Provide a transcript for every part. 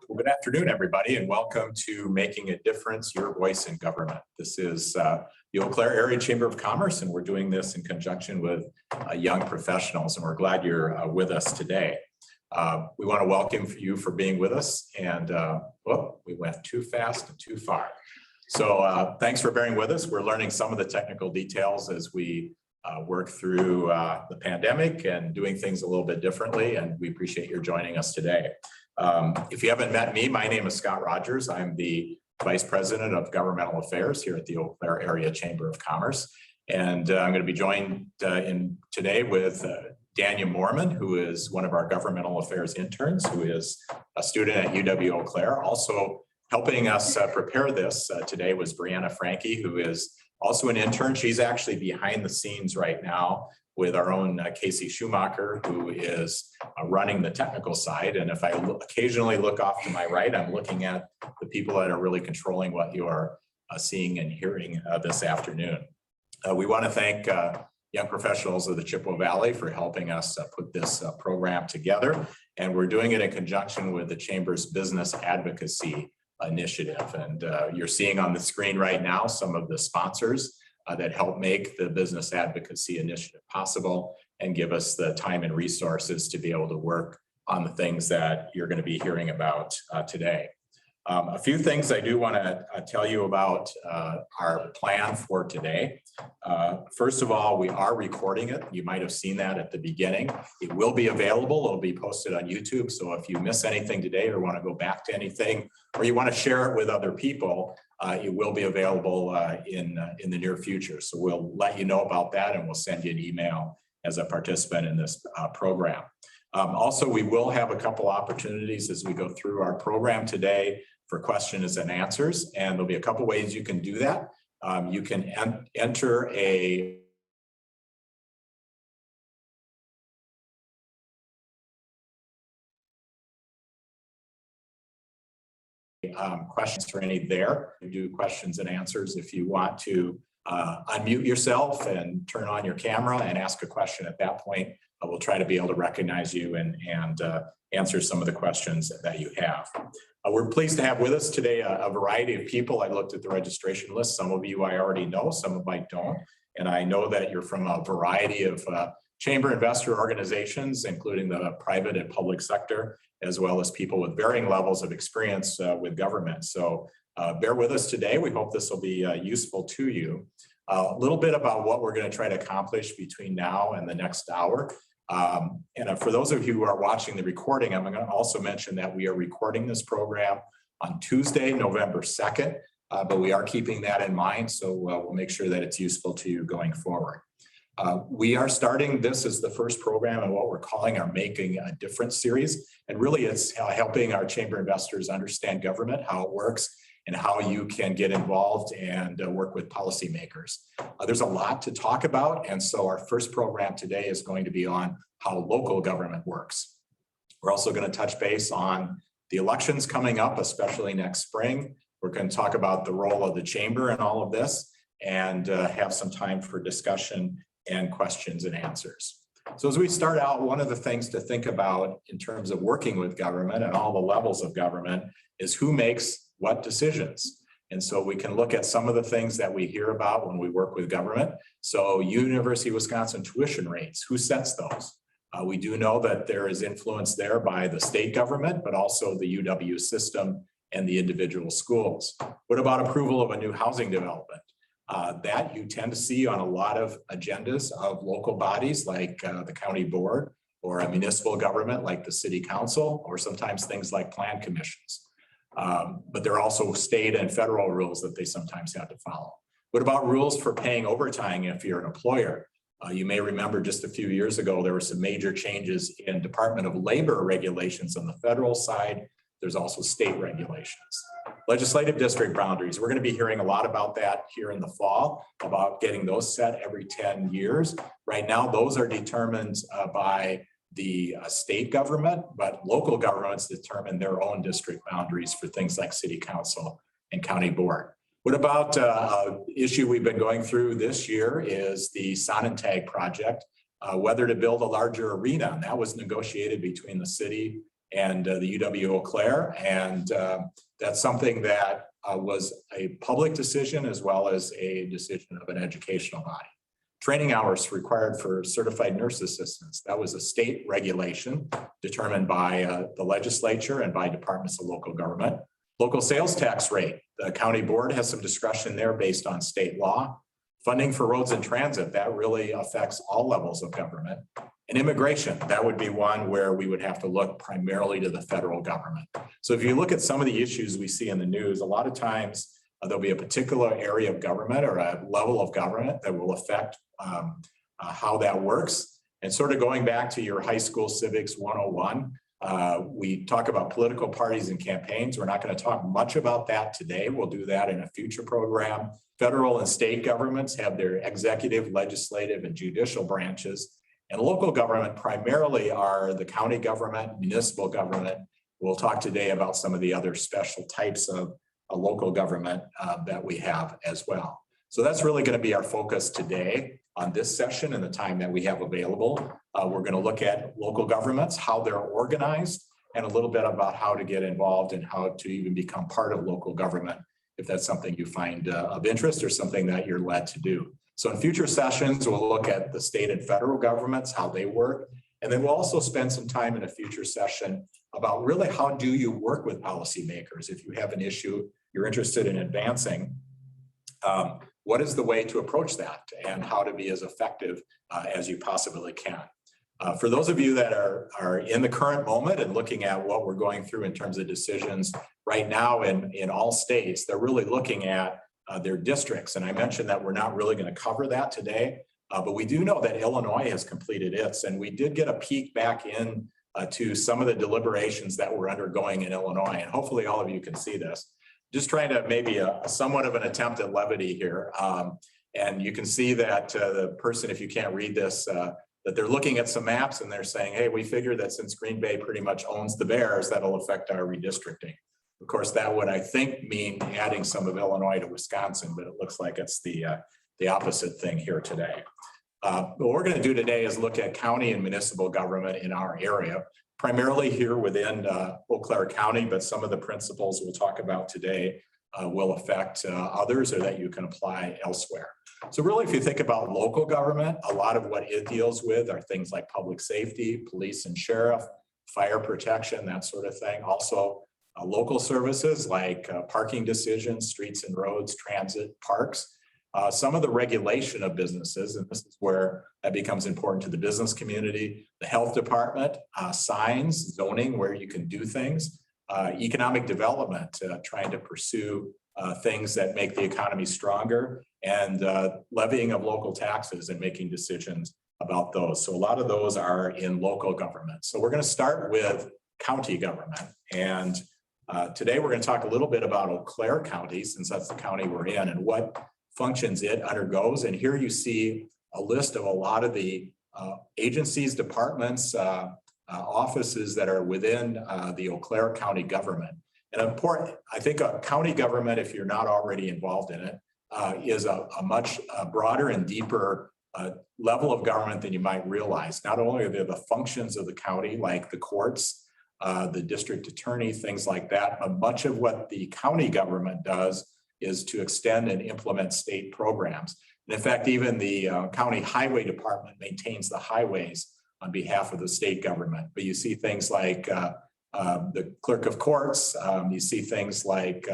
Well, good afternoon, everybody, and welcome to Making a Difference, Your Voice in Government. This is the Eau Claire Area Chamber of Commerce, and we're doing this in conjunction with young professionals, and we're glad you're with us today. We want to welcome you for being with us, and we went too fast and too far. So thanks for bearing with us. We're learning some of the technical details as we work through the pandemic and doing things a little bit differently, and we appreciate your joining us today. If you haven't met me, my name is Scott Rogers. I'm the Vice President of Governmental Affairs here at the Eau Claire Area Chamber of Commerce. And I'm going to be joined today with Dania Moorman, who is one of our Governmental Affairs interns, who is a student at UW Eau Claire. Also helping us prepare this today was Brianna Franke, who is also an intern. She's actually behind the scenes right now with our own Casey Schumacher, who is running the technical side. And if I occasionally look off to my right, I'm looking at the people that are really controlling what you are seeing and hearing this afternoon. We want to thank young professionals of the Chippewa Valley for helping us put this program together. And we're doing it in conjunction with the Chamber's Business Advocacy Initiative. And you're seeing on the screen right now some of the sponsors that help make the Business Advocacy Initiative possible and give us the time and resources to be able to work on the things that you're going to be hearing about today. A few things I do want to tell you about our plan for today. First of all, we are recording it. You might have seen that at the beginning. It will be available. It'll be posted on YouTube. So if you miss anything today or want to go back to anything, or you want to share it with other people, it will be available in the near future. So we'll let you know about that, and we'll send you an email as a participant in this program. Also, we will have a couple opportunities as we go through our program today for questions and answers, and there'll be a couple ways you can do that. You can enter a questions for any there. You do questions and answers. If you want to unmute yourself and turn on your camera and ask a question at that point, we'll try to be able to recognize you and answer some of the questions that you have. We're pleased to have with us today a variety of people. I looked at the registration list. Some of you I already know, some of I don't. And I know that you're from a variety of chamber investor organizations, including the private and public sector, as well as people with varying levels of experience with government. So bear with us today. We hope this will be useful to you. A little bit about what we're going to try to accomplish between now and the next hour. And for those of you who are watching the recording, I'm going to also mention that we are recording this program on Tuesday, November 2nd, but we are keeping that in mind. So we'll make sure that it's useful to you going forward. We are starting this as the first program in what we're calling our Making a Difference series. And really it's helping our chamber investors understand government, how it works, and how you can get involved and work with policymakers. There's a lot to talk about, and so our first program today is going to be on how local government works. We're also going to touch base on the elections coming up, especially next spring. We're going to talk about the role of the chamber in all of this and have some time for discussion and questions and answers. So as we start out, one of the things to think about in terms of working with government and all the levels of government is who makes what decisions. And so we can look at some of the things that we hear about when we work with government. So University of Wisconsin tuition rates, who sets those? We do know that there is influence there by the state government, but also the UW system and the individual schools. What about approval of a new housing development? That you tend to see on a lot of agendas of local bodies like the county board or a municipal government like the city council, or sometimes things like plan commissions. But there are also state and federal rules that they sometimes have to follow. What about rules for paying overtime if you're an employer? You may remember just a few years ago, there were some major changes in Department of Labor regulations on the federal side. There's also state regulations. Legislative district boundaries. We're going to be hearing a lot about that here in the fall, about getting those set every 10 years. Right now, those are determined by the state government, but local governments determine their own district boundaries for things like city council and county board. What about an issue we've been going through this year is the Sonntag project, whether to build a larger arena. And that was negotiated between the city and the UW Eau Claire. And that's something that was a public decision as well as a decision of an educational body. Training hours required for certified nurse assistants. That was a state regulation determined by the legislature and by departments of local government. Local sales tax rate. The county board has some discretion there based on state law. Funding for roads and transit. That really affects all levels of government. And immigration. That would be one where we would have to look primarily to the federal government. So if you look at some of the issues we see in the news, a lot of times there'll be a particular area of government or a level of government that will affect how that works. And sort of going back to your high school civics 101, we talk about political parties and campaigns. We're not going to talk much about that today. We'll do that in a future program. Federal and state governments have their executive, legislative, and judicial branches. And local government primarily are the county government, municipal government. We'll talk today about some of the other special types of local government that we have as well. So that's really going to be our focus today on this session and the time that we have available. We're going to look at local governments, how they're organized, and a little bit about how to get involved and how to even become part of local government, if that's something you find of interest or something that you're led to do. So in future sessions, we'll look at the state and federal governments, how they work. And then we'll also spend some time in a future session about really how do you work with policymakers. If you have an issue you're interested in advancing, what is the way to approach that and how to be as effective as you possibly can. For those of you that are in the current moment and looking at what we're going through in terms of decisions right now in all states, they're really looking at their districts. And I mentioned that we're not really going to cover that today, but we do know that Illinois has completed its, and we did get a peek back in to some of the deliberations that we're undergoing in Illinois. And hopefully all of you can see this. Just trying to maybe a somewhat of an attempt at levity here. And you can see that the person, if you can't read this, that they're looking at some maps and they're saying, hey, we figure that since Green Bay pretty much owns the Bears, that'll affect our redistricting. Of course, that would, I think, mean adding some of Illinois to Wisconsin, but it looks like it's the opposite thing here today. What we're going to do today is look at county and municipal government in our area, primarily here within Eau Claire County, but some of the principles we'll talk about today will affect others or that you can apply elsewhere. So really, if you think about local government, a lot of what it deals with are things like public safety, police and sheriff, fire protection, that sort of thing. Also, local services like parking decisions, streets and roads, transit, parks. Some of the regulation of businesses, and this is where that becomes important to the business community, the health department, signs, zoning, where you can do things, economic development, trying to pursue things that make the economy stronger, and levying of local taxes and making decisions about those. So a lot of those are in local government. So we're going to start with county government. And today we're going to talk a little bit about Eau Claire County, since that's the county we're in, and what functions it undergoes. And here you see a list of a lot of the agencies, departments, offices that are within the Eau Claire County government. And important, I think a county government, if you're not already involved in it, is a much broader and deeper level of government than you might realize. Not only are there the functions of the county, like the courts, the district attorney, things like that, but much of what the county government does is to extend and implement state programs. And in fact, even the county highway department maintains the highways on behalf of the state government. But you see things like the clerk of courts, you see things like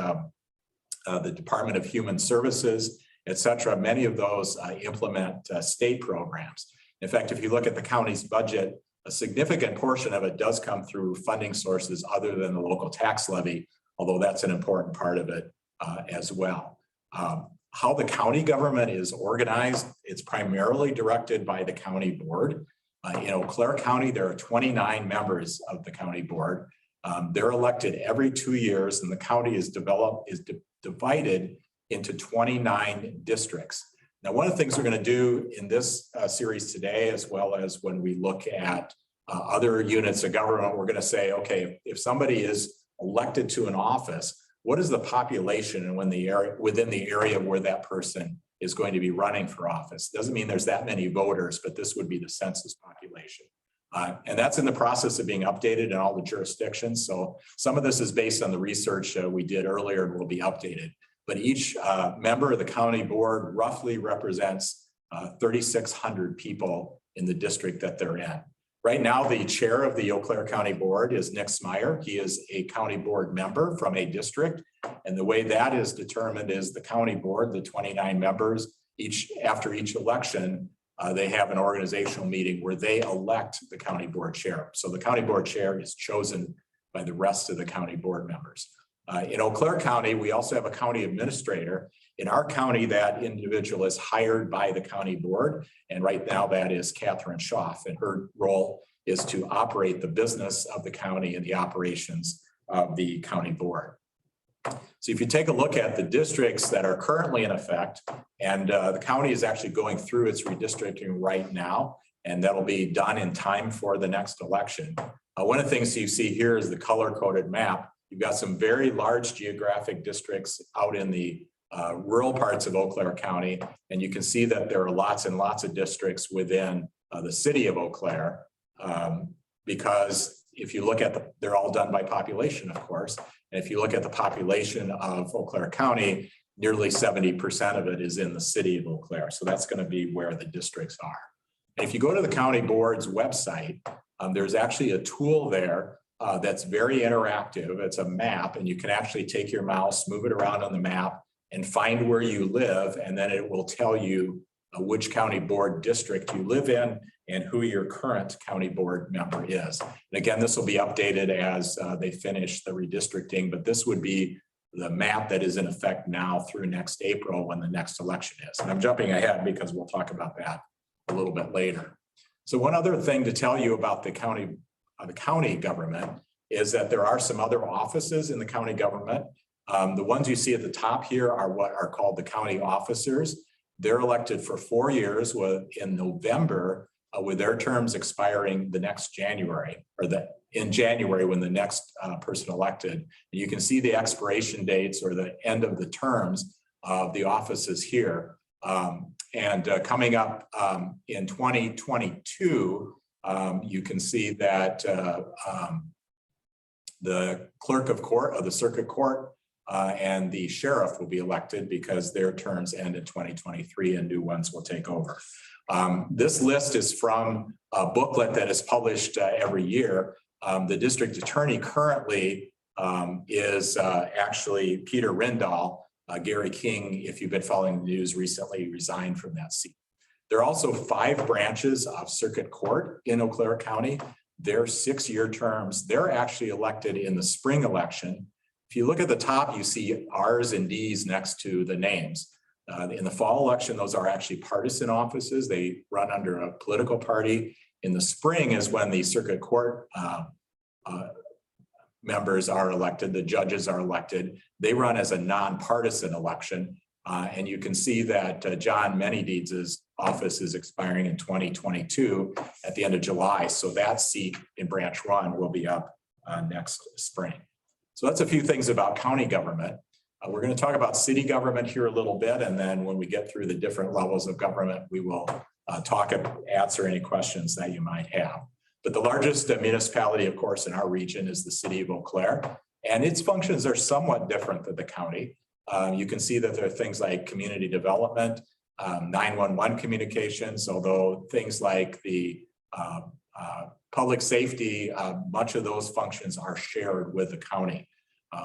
the Department of Human Services, et cetera. Many of those implement state programs. In fact, if you look at the county's budget, a significant portion of it does come through funding sources other than the local tax levy, although that's an important part of it as well. How the county government is organized, it's primarily directed by the county board. In Eau Claire County, there are 29 members of the county board. They're elected every 2 years, and the county is divided into 29 districts. Now, one of the things we're going to do in this series today, as well as when we look at other units of government, we're going to say, okay, if somebody is elected to an office, what is the population and within the area where that person is going to be running for office? Doesn't mean there's that many voters, but this would be the census population. And that's in the process of being updated in all the jurisdictions. So some of this is based on the research we did earlier and will be updated. But each member of the county board roughly represents 3,600 people in the district that they're in. Right now, the chair of the Eau Claire County Board is Nick Smyer. He is a county board member from a district. And the way that is determined is the county board, the 29 members, after each election, they have an organizational meeting where they elect the county board chair. So the county board chair is chosen by the rest of the county board members. In Eau Claire County, we also have a county administrator. In our county, that individual is hired by the county board. And right now that is Catherine Schaff, and her role is to operate the business of the county and the operations of the county board. So if you take a look at the districts that are currently in effect, and the county is actually going through its redistricting right now, and that'll be done in time for the next election. One of the things you see here is the color-coded map. You've got some very large geographic districts out in the rural parts of Eau Claire County, and you can see that there are lots and lots of districts within the city of Eau Claire, because if you look at they're all done by population, of course, and if you look at the population of Eau Claire County, nearly 70% of it is in the city of Eau Claire, so that's going to be where the districts are. And if you go to the county board's website, there's actually a tool there that's very interactive. It's a map, and you can actually take your mouse, move it around on the map, and find where you live, and then it will tell you which county board district you live in and who your current county board member is. And again, this will be updated as they finish the redistricting, but this would be the map that is in effect now through next April when the next election is. And I'm jumping ahead because we'll talk about that a little bit later. So one other thing to tell you about the county government is that there are some other offices in the county government. The ones you see at the top here are what are called the county officers. They're elected for 4 years in November, with their terms expiring the next January, or in January when the next person elected. And you can see the expiration dates or the end of the terms of the offices here. Coming up in 2022, you can see that the clerk of court of the circuit court and the sheriff will be elected because their terms end in 2023 and new ones will take over. This list is from a booklet that is published every year. The district attorney currently is actually Peter Rindahl. Gary King, if you've been following the news recently, resigned from that seat. There are also 5 branches of circuit court in Eau Claire County. Their 6-year terms, they're actually elected in the spring election. If you look at the top, you see R's and D's next to the names. In the fall election, those are actually partisan offices. They run under a political party. In the spring is when the circuit court members are elected, the judges are elected. They run as a nonpartisan election. And you can see that John Manydeeds' office is expiring in 2022 at the end of July. So that seat in Branch 1 will be up next spring. So that's a few things about county government. We're going to talk about city government here a little bit. And then when we get through the different levels of government, we will answer any questions that you might have. But the largest municipality, of course, in our region is the city of Eau Claire. And its functions are somewhat different than the county. You can see that there are things like community development, 911 communications, although things like the public safety, much of those functions are shared with the county.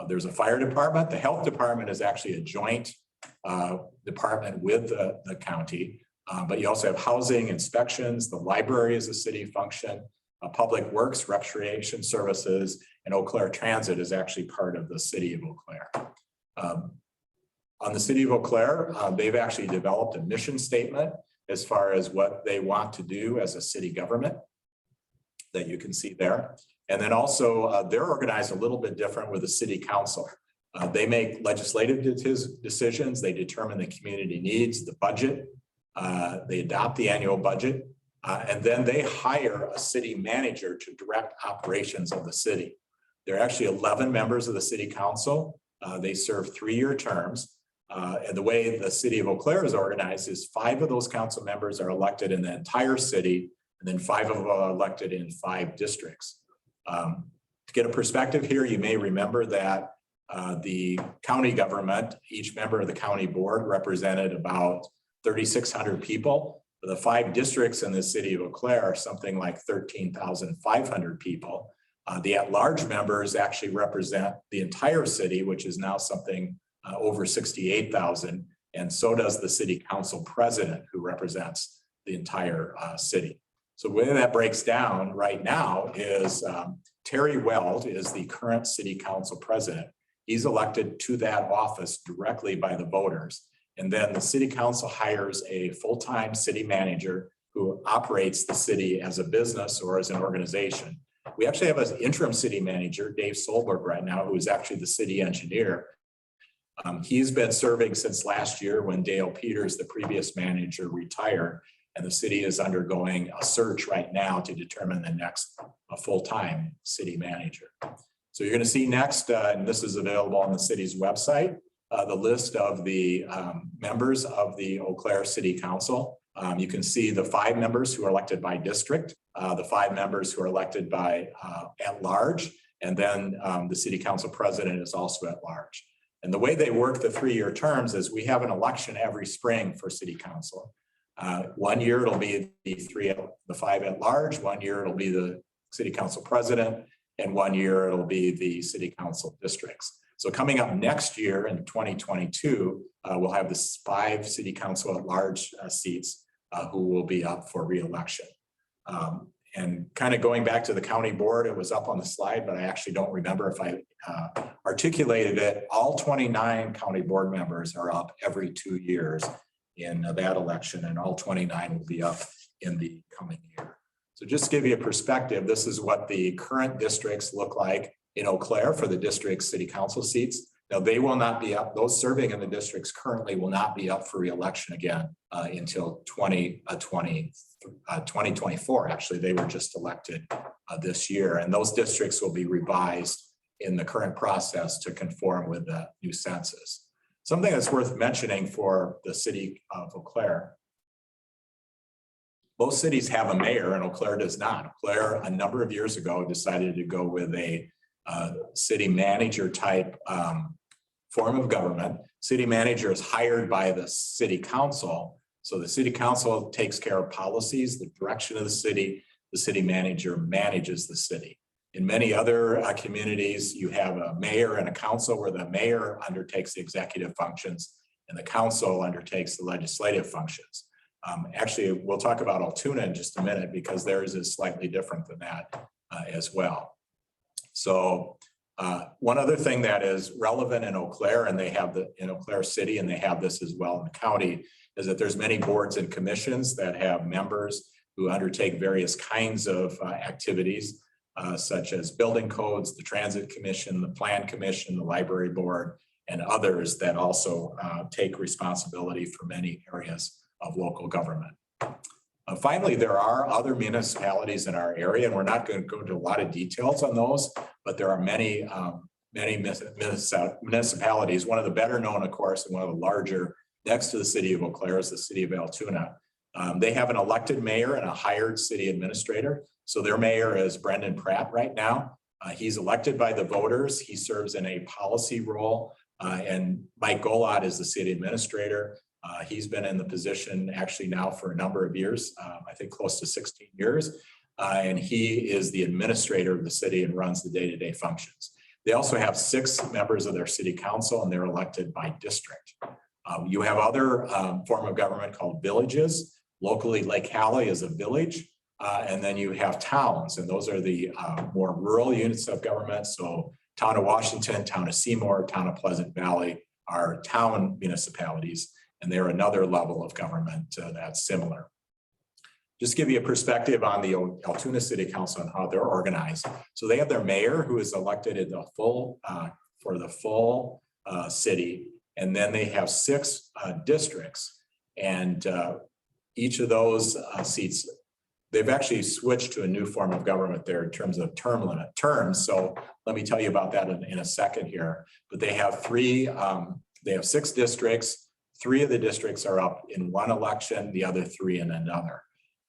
There's a fire department. The health department is actually a joint department with the county, but you also have housing, inspections, the library is a city function, public works, recreation services, and Eau Claire Transit is actually part of the city of Eau Claire. On the city of Eau Claire, they've actually developed a mission statement as far as what they want to do as a city government that you can see there. And then also they're organized a little bit different with the city council. They make legislative decisions. They determine the community needs, the budget. They adopt the annual budget. And then they hire a city manager to direct operations of the city. There are actually 11 members of the city council. They serve 3-year terms. And the way the city of Eau Claire is organized is 5 of those council members are elected in the entire city. and then 5 of them are elected in 5 districts. To get a perspective here, you may remember that the county government, each member of the county board represented about 3,600 people. The 5 districts in the city of Eau Claire are something like 13,500 people. The at-large members actually represent the entire city, which is now something over 68,000. And so does the city council president, who represents the entire city. So the way that breaks down right now is Terry Weld is the current city council president. He's elected to that office directly by the voters. And then the city council hires a full-time city manager who operates the city as a business or as an organization. We actually have an interim city manager, Dave Solberg, right now, who is actually the city engineer. He's been serving since last year when Dale Peters, the previous manager, retired, and the city is undergoing a search right now to determine the next full-time city manager. So you're going to see next, and this is available on the city's website, the list of the members of the Eau Claire City Council. You can see the 5 members who are elected by district, the 5 members who are elected by at large, and then the city council president is also at large. And the way they work the 3-year terms is we have an election every spring for city council. 1 year it'll be the 5 at large, 1 year it'll be the city council president, and 1 year it'll be the city council districts. So coming up next year in 2022, we'll have this 5 city council at large seats who will be up for re-election. And kind of going back to the county board, it was up on the slide, but I actually don't remember if I articulated it. All 29 county board members are up every 2 years in that election, and all 29 will be up in the coming year. So just to give you a perspective, this is what the current districts look like in Eau Claire for the district city council seats. Now they will not be up, those serving in the districts currently will not be up for re-election again until 2024. Actually, they were just elected this year, and those districts will be revised in the current process to conform with the new census. Something that's worth mentioning for the city of Eau Claire, most cities have a mayor and Eau Claire does not. Eau Claire, a number of years ago, decided to go with a city manager type form of government. City manager is hired by the city council. So the city council takes care of policies, the direction of the city manager manages the city. In many other communities, you have a mayor and a council where the mayor undertakes the executive functions and the council undertakes the legislative functions. Actually, we'll talk about Altoona in just a minute because theirs is slightly different than that as well. So one other thing that is relevant in Eau Claire, and they have in Eau Claire City, and they have this as well in the county, is that there's many boards and commissions that have members who undertake various kinds of activities, such as building codes, the transit commission, the plan commission, the library board, and others that also take responsibility for many areas of local government. Finally, there are other municipalities in our area, and we're not going to go into a lot of details on those, but there are many municipalities. One of the better known, of course, and one of the larger next to the city of Eau Claire is the city of Altoona. They have an elected mayor and a hired city administrator. So their mayor is Brendan Pratt right now. He's elected by the voters. He serves in a policy role, and Mike Golod is the city administrator. He's been in the position actually now for a number of years, I think close to 16 years. And he is the administrator of the city and runs the day-to-day functions. They also have 6 members of their city council, and they're elected by district. You have other form of government called villages. Locally, Lake Hallie is a village. And then you have towns, and those are the more rural units of government. So Town of Washington, Town of Seymour, Town of Pleasant Valley are town municipalities, and they're another level of government that's similar. Just to give you a perspective on the Altoona City Council and how they're organized. So they have their mayor who is elected in the full for the full city, and then they have 6 districts, and each of those seats, they've actually switched to a new form of government there in terms of terms. So let me tell you about that in a second here. But they have 6 districts. 3 of the districts are up in one election, the other 3 in another.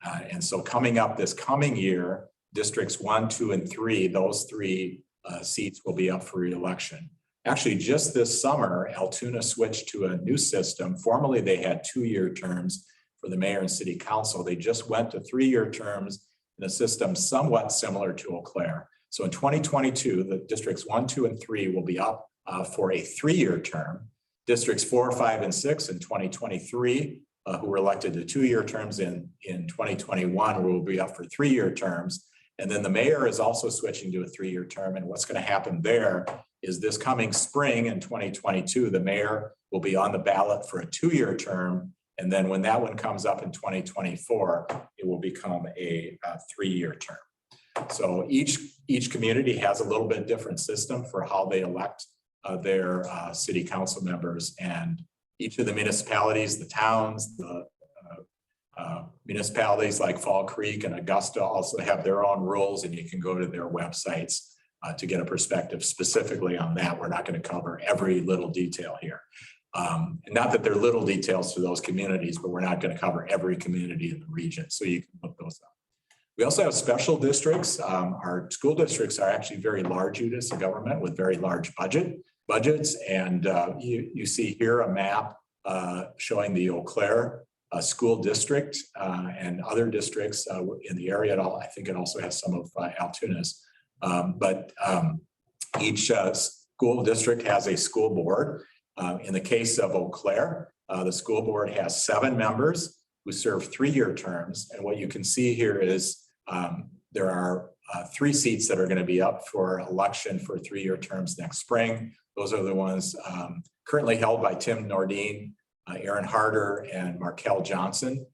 And so coming up this coming year, districts 1, 2, and 3, those three seats will be up for re-election. Actually, just this summer, Altoona switched to a new system. Formerly, they had 2-year terms for the mayor and city council. They just went to 3-year terms in a system somewhat similar to Eau Claire. So in 2022, the districts 1, 2, and 3 will be up for a 3-year term. Districts 4, 5, and 6 in 2023, who were elected to 2-year terms in 2021, will be up for 3-year terms. And then the mayor is also switching to a 3-year term. And what's going to happen there is this coming spring in 2022, the mayor will be on the ballot for a 2-year term. And then when that one comes up in 2024, it will become a 3-year term. So each community has a little bit different system for how they elect their city council members, and each of the municipalities, the towns, the municipalities like Fall Creek and Augusta also have their own rules, and you can go to their websites to get a perspective specifically on that. We're not going to cover every little detail here. Not that they're little details to those communities, but we're not going to cover every community in the region. So you can look those up. We also have special districts. Our school districts are actually very large units of government with very large budgets. And you see here a map showing the Eau Claire school district and other districts in the area. I think it also has some of Altoona's. Each school district has a school board. In the case of Eau Claire, the school board has 7 members who serve 3-year terms. And what you can see here is there are 3 seats that are going to be up for election for 3-year terms next spring. Those are the ones currently held by Tim Nordine, Aaron Harder, and Markel Johnson.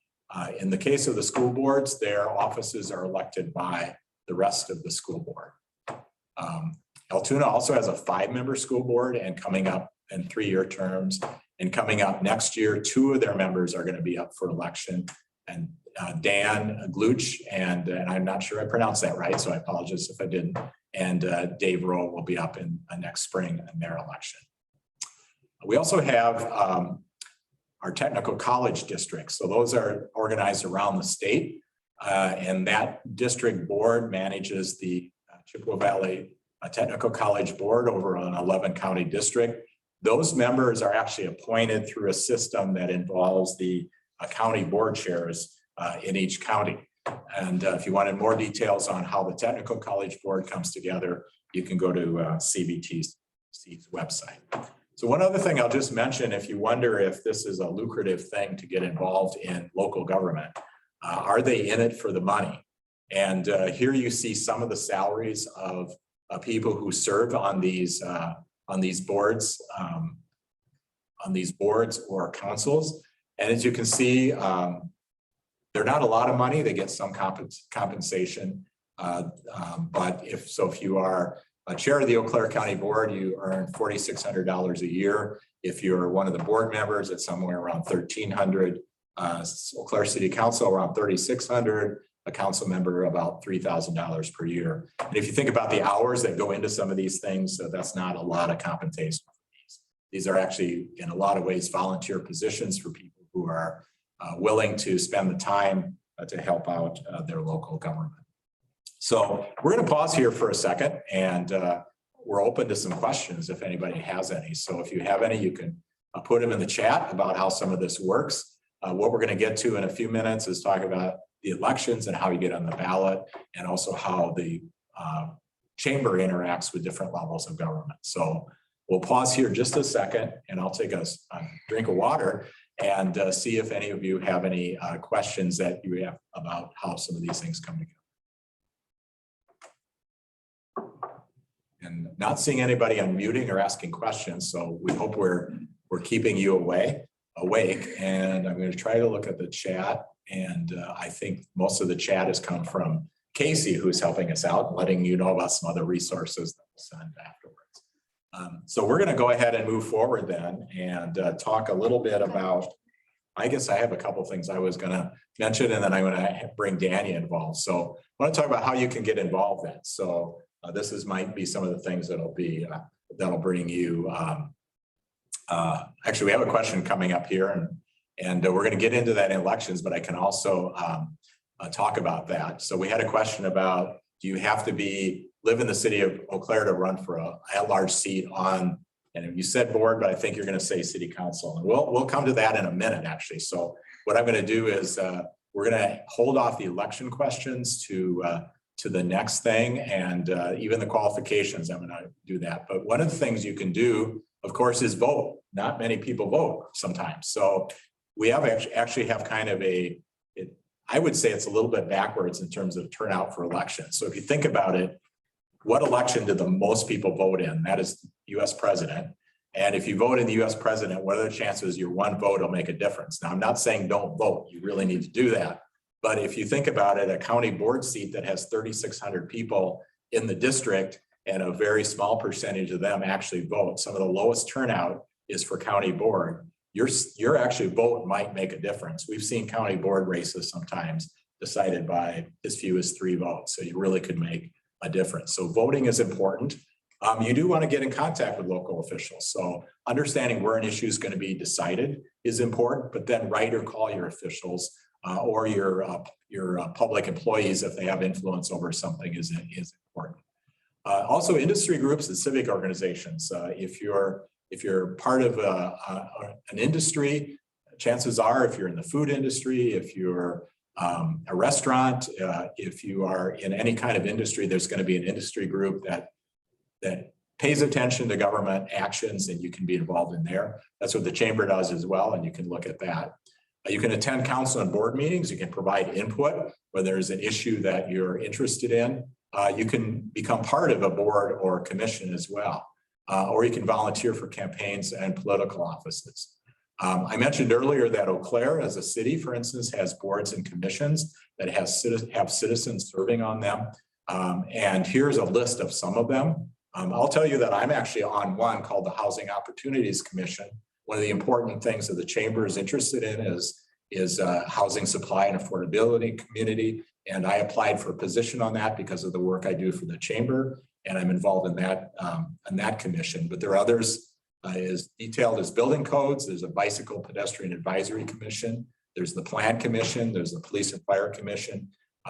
In the case of the school boards, their offices are elected by the rest of the school board. Altoona also has a 5-member school board, and coming up in 3-year terms, and coming up next year, 2 of their members are going to be up for election. And Dan Gluch, and I'm not sure I pronounced that right, so I apologize if I didn't, and Dave Rowe will be up in next spring in their election. We also have our technical college districts. So those are organized around the state, and that district board manages the Chippewa Valley Technical College Board over an 11-county district. Those members are actually appointed through a system that involves the county board chairs in each county. And if you wanted more details on how the Technical College Board comes together, you can go to CVT's website. So one other thing I'll just mention, if you wonder if this is a lucrative thing to get involved in local government, are they in it for the money? And here you see some of the salaries of people who serve on these boards or councils. And as you can see, they're not a lot of money. They get some compensation. But if you are a chair of the Eau Claire County Board, you earn $4,600 a year. If you're one of the board members, it's somewhere around $1,300. Eau Claire City Council around $3,600. A council member about $3,000 per year. And if you think about the hours that go into some of these things, that's not a lot of compensation. These are actually, in a lot of ways, volunteer positions for people who are willing to spend the time to help out their local government. So we're going to pause here for a second, and we're open to some questions if anybody has any. So if you have any, you can put them in the chat about how some of this works. What we're going to get to in a few minutes is talk about the elections and how you get on the ballot, and also how the chamber interacts with different levels of government. So we'll pause here just a second, and I'll take a drink of water and see if any of you have any questions that you have about how some of these things come together. And not seeing anybody unmuting or asking questions, so we hope we're keeping you awake. And I'm going to try to look at the chat. And I think most of the chat has come from Casey, who's helping us out, letting you know about some other resources that we'll send afterwards. So we're going to go ahead and move forward then and talk a little bit about, I guess I have a couple of things I was going to mention, and then I'm going to bring Danny involved. So I want to talk about how you can get involved then. So this might be some of the things that'll bring you. Actually, we have a question coming up here, and we're going to get into that in elections, but I can also talk about that. So we had a question about, do you have to live in the city of Eau Claire to run for a at-large seat on, and you said board, but I think you're going to say city council. And we'll come to that in a minute, actually. So what I'm going to do is we're going to hold off the election questions to the next thing, and even the qualifications, I'm going to do that. But one of the things you can do, of course, is vote. Not many people vote sometimes. So we actually have kind of I would say it's a little bit backwards in terms of turnout for elections. So if you think about it, what election did the most people vote in? That is US president. And if you vote in the US president, what are the chances your one vote will make a difference? Now, I'm not saying don't vote. You really need to do that. But if you think about it, a county board seat that has 3,600 people in the district and a very small percentage of them actually vote. Some of the lowest turnout is for county board. Your actually vote might make a difference. We've seen county board races sometimes decided by as few as 3 votes. So you really could make a difference. So voting is important. You do want to get in contact with local officials. So understanding where an issue is going to be decided is important, but then write or call your officials or your public employees if they have influence over something is important. Also, industry groups and civic organizations. If you're part of an industry, chances are, if you're in the food industry, if you're a restaurant, if you are in any kind of industry, there's going to be an industry group that pays attention to government actions, and you can be involved in there. That's what the chamber does as well, and you can look at that. You can attend council and board meetings. You can provide input when there's an issue that you're interested in. You can become part of a board or commission as well, or you can volunteer for campaigns and political offices. I mentioned earlier that Eau Claire as a city, for instance, has boards and commissions that have citizens serving on them. And here's a list of some of them. I'll tell you that I'm actually on one called the Housing Opportunities Commission. One of the important things that the chamber is interested in is housing supply and affordability community. And I applied for a position on that because of the work I do for the chamber, and I'm involved in that commission. But there are others as detailed as building codes. There's a bicycle pedestrian advisory commission. There's the plan commission. There's the police and fire commission.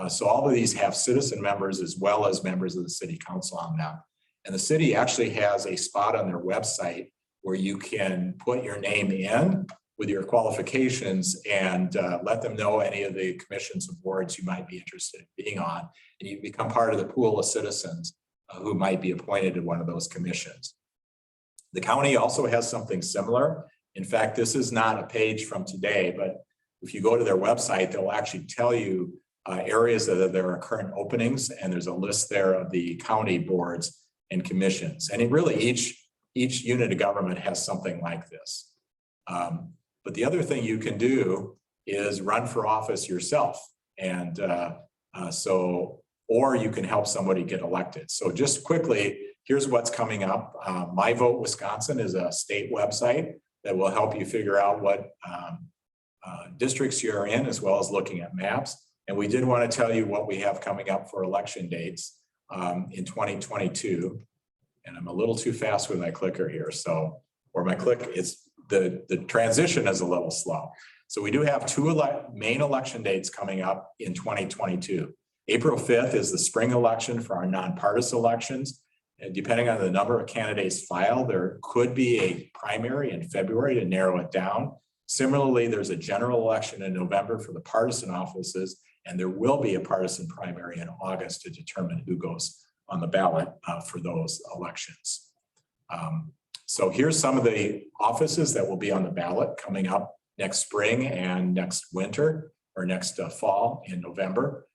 So all of these have citizen members as well as members of the city council on them. And the city actually has a spot on their website where you can put your name in with your qualifications and let them know any of the commissions and boards you might be interested in being on. And you become part of the pool of citizens who might be appointed to one of those commissions. The county also has something similar. In fact, this is not a page from today, but if you go to their website, they'll actually tell you areas that there are current openings, and there's a list there of the county boards and commissions. And it really, each unit of government has something like this. But the other thing you can do is run for office yourself. And or you can help somebody get elected. So just quickly, here's what's coming up. My Vote Wisconsin is a state website that will help you figure out what districts you're in, as well as looking at maps. And we did want to tell you what we have coming up for election dates in 2022. And I'm a little too fast with my clicker here. So, or my click is, the transition is a little slow. So we do have 2 main election dates coming up in 2022. April 5th is the spring election for our nonpartisan elections. And depending on the number of candidates filed, there could be a primary in February to narrow it down. Similarly, there's a general election in November for the partisan offices, and there will be a partisan primary in August to determine who goes on the ballot for those elections. So here's some of the offices that will be on the ballot coming up next spring and next winter, or next fall in November.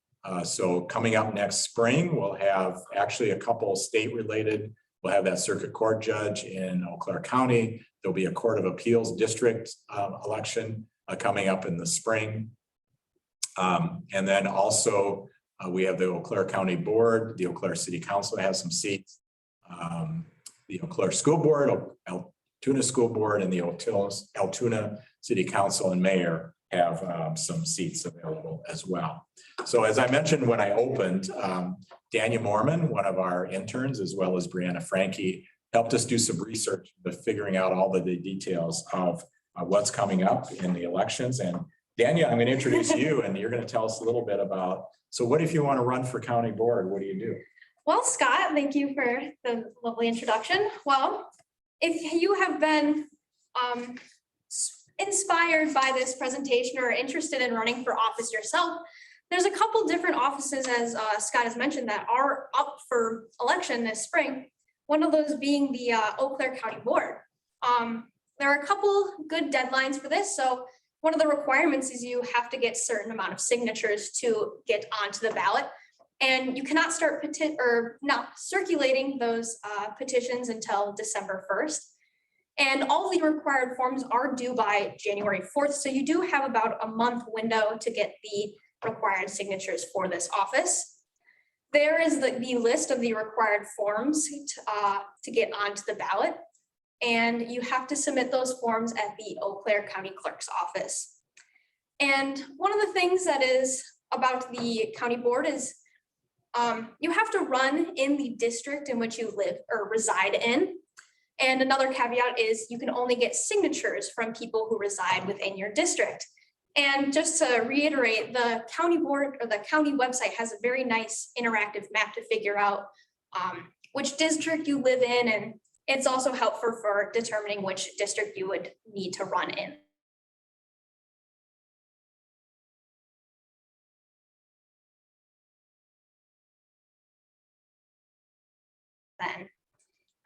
So coming up next spring, we'll have actually a couple state-related. We'll have that circuit court judge in Eau Claire County. There'll be a Court of Appeals district election coming up in the spring. And then also we have the Eau Claire County Board, the Eau Claire City Council has some seats. The Eau Claire School Board, Altoona School Board, and the Altoona City Council and Mayor have some seats available as well. So as I mentioned when I opened, Dania Mormon, one of our interns, as well as Brianna Frankie, helped us do some research, but figuring out all of the details of what's coming up in the elections. And Danielle, I'm going to introduce you and you're going to tell us a little bit about, so what if you want to run for county board? What do you do? Well, Scott, thank you for the lovely introduction. Well, if you have been inspired by this presentation or interested in running for office yourself, there's a couple different offices, as Scott has mentioned, that are up for election this spring. One of those being the Eau Claire County Board. There are a couple good deadlines for this. So one of the requirements is you have to get a certain amount of signatures to get onto the ballot. And you cannot start circulating those petitions until December 1st. And all the required forms are due by January 4th. So you do have about a month window to get the required signatures for this office. There is the list of the required forms to get onto the ballot. And you have to submit those forms at the Eau Claire County Clerk's office. And one of the things that is about the county board is you have to run in the district in which you live or reside in. And another caveat is you can only get signatures from people who reside within your district. And just to reiterate, the county board or the county website has a very nice interactive map to figure out which district you live in, and it's also helpful for determining which district you would need to run in. Then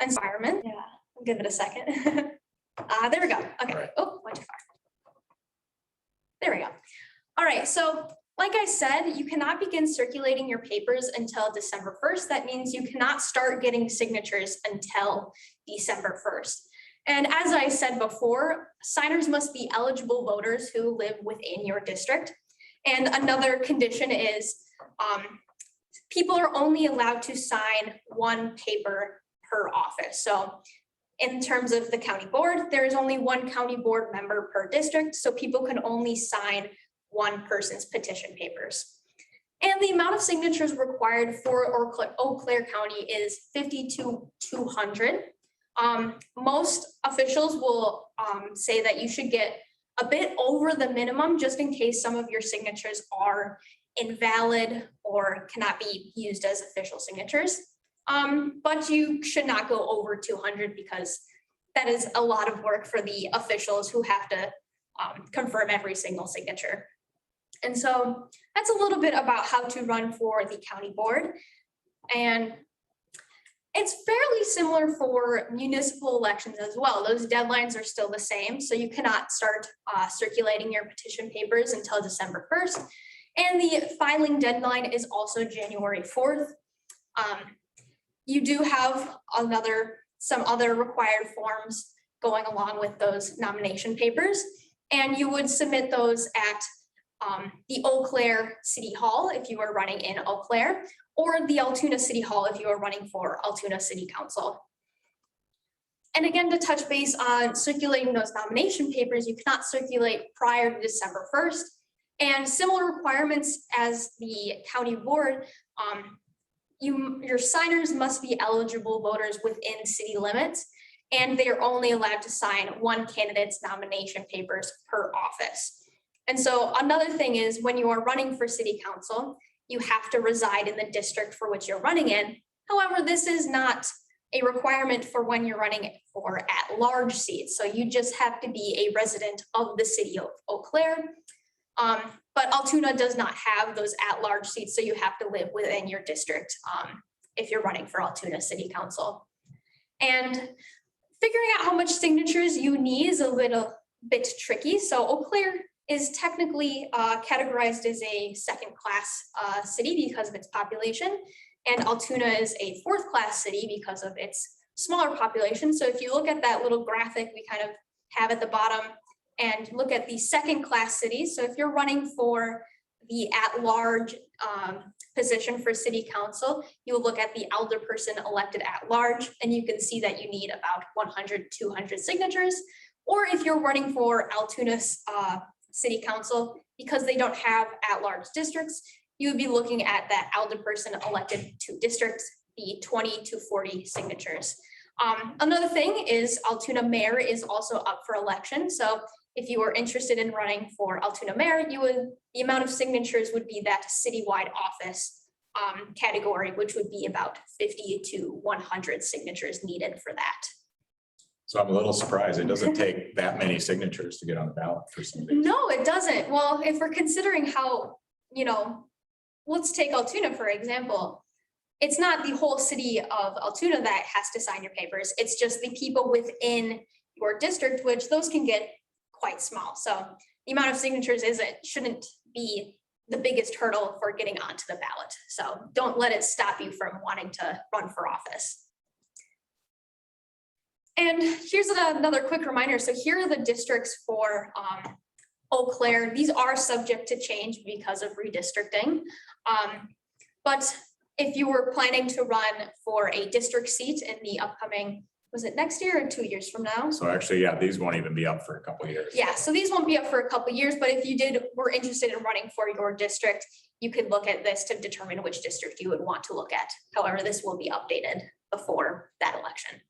environment, yeah, I'll give it a second. There we go. Okay. Right. Oh, went too far. There we go. All right. So like I said, you cannot begin circulating your papers until December 1st. That means you cannot start getting signatures until December 1st. And as I said before, signers must be eligible voters who live within your district. And another condition is people are only allowed to sign one paper per office. So in terms of the county board, there is only one county board member per district, so people can only sign one person's petition papers. And the amount of signatures required for Eau Claire County is 50 to 200. Most officials will say that you should get a bit over the minimum just in case some of your signatures are invalid or cannot be used as official signatures. But you should not go over 200 because that is a lot of work for the officials who have to confirm every single signature. And so that's a little bit about how to run for the county board. And it's fairly similar for municipal elections as well. Those deadlines are still the same. So you cannot start circulating your petition papers until December 1st. And the filing deadline is also January 4th. You do have some other required forms going along with those nomination papers, and you would submit those at the Eau Claire City Hall if you are running in Eau Claire, or the Altoona City Hall if you are running for Altoona City Council. And again, to touch base on circulating those nomination papers, you cannot circulate prior to December 1st. And similar requirements as the county board, your signers must be eligible voters within city limits, and they are only allowed to sign one candidate's nomination papers per office. And so another thing is when you are running for city council, you have to reside in the district for which you're running in. However, this is not a requirement for when you're running for at-large seats. So you just have to be a resident of the city of Eau Claire. But Altoona does not have those at-large seats, so you have to live within your district if you're running for Altoona City Council. And figuring out how much signatures you need is a little bit tricky. So Eau Claire is technically categorized as a second-class city because of its population, and Altoona is a fourth-class city because of its smaller population. So if you look at that little graphic we kind of have at the bottom, and look at the second-class cities. So if you're running for the at-large position for city council, you will look at the alderperson elected at-large, and you can see that you need about 100, 200 signatures. Or if you're running for Altoona's city council, because they don't have at-large districts, you would be looking at that alderperson elected to districts, the 20 to 40 signatures. Another thing is Altoona Mayor is also up for election. So if you were interested in running for Altoona Mayor, the amount of signatures would be that citywide office category, which would be about 50 to 100 signatures needed for that. So I'm a little surprised. It doesn't take that many signatures to get on the ballot for some of these. No, it doesn't. Well, if we're considering how, let's take Altoona, for example. It's not the whole city of Altoona that has to sign your papers. It's just the people within your district, which those can get quite small. So the amount of signatures shouldn't be the biggest hurdle for getting onto the ballot. So don't let it stop you from wanting to run for office. And here's another quick reminder. So here are the districts for Eau Claire. These are subject to change because of redistricting. But if you were planning to run for a district seat in the upcoming, was it next year or 2 years from now? So actually, yeah, these won't even be up for a couple of years. Yeah, so these won't be up for a couple of years, but if you were interested in running for your district, you could look at this to determine which district you would want to look at. However, this will be updated before that election.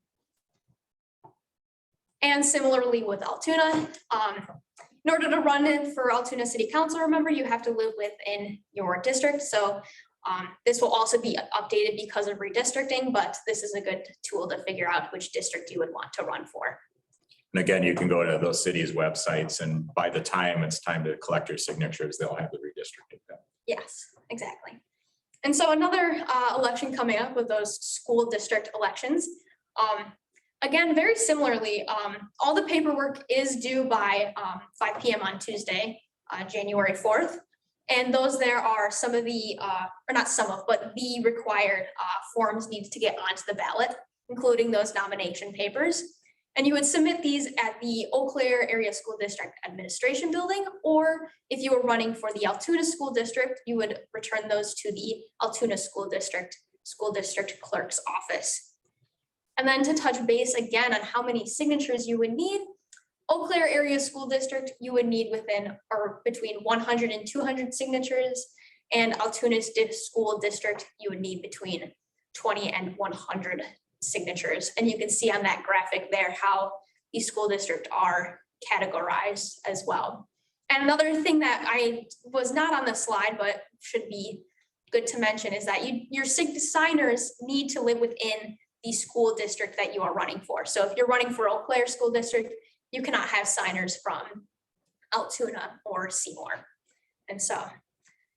And similarly with Altoona, in order to run in for Altoona City Council, remember, you have to live within your district. So this will also be updated because of redistricting, but this is a good tool to figure out which district you would want to run for. And again, you can go to those cities' websites, and by the time it's time to collect your signatures, they'll have the redistricting done. Yes, exactly. And so another election coming up with those school district elections. Again, very similarly, all the paperwork is due by 5 p.m. on Tuesday, January 4th. And those there are some of the, or not some of, but the required forms needs to get onto the ballot, including those nomination papers. And you would submit these at the Eau Claire Area School District Administration Building, or if you were running for the Altoona School District, you would return those to the Altoona School District Clerk's office. And then to touch base again on how many signatures you would need, Eau Claire Area School District, you would need within or between 100 and 200 signatures, and Altoona School District, you would need between 20 and 100 signatures. And you can see on that graphic there how these school districts are categorized as well. And another thing that I was not on the slide, but should be good to mention, is that your signers need to live within the school district that you are running for. So if you're running for Eau Claire School District, you cannot have signers from Altoona or Seymour. And so,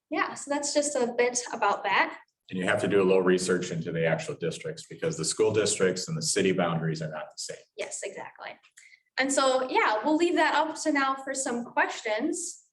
yeah, so that's just a bit about that. And you have to do a little research into the actual districts, because the school districts and the city boundaries are not the same. Yes, exactly. And so, yeah, we'll leave that up to now for some questions.